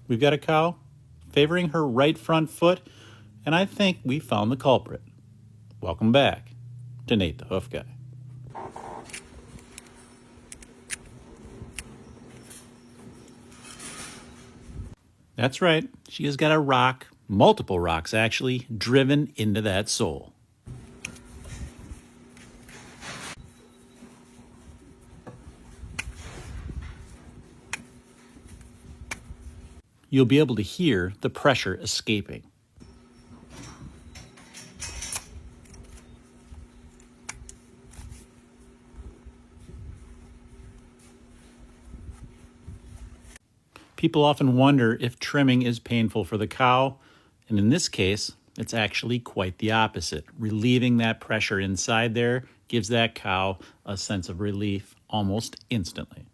We've got a cow favoring her right front foot, and I think we found the culprit. Welcome back to Nate the Hoof Guy. That's right, she has got a rock, multiple rocks actually, driven into that sole. You'll be able to hear the pressure escaping. People often wonder if trimming is painful for the cow, and in this case, it's actually quite the opposite. Relieving that pressure inside there gives that cow a sense of relief almost instantly.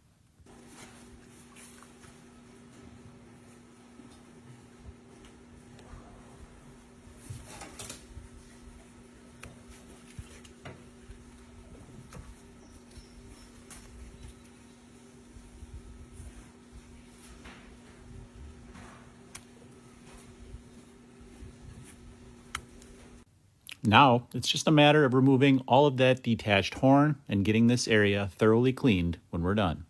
Now, it's just a matter of removing all of that detached horn and getting this area thoroughly cleaned when we're done.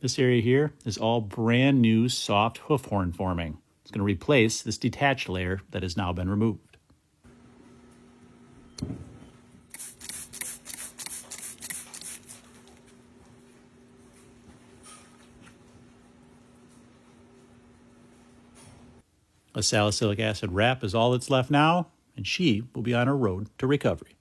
This area here is all brand new soft hoof horn forming. It's going to replace this detached layer that has now been removed. A salicylic acid wrap is all that's left now, and she will be on her road to recovery.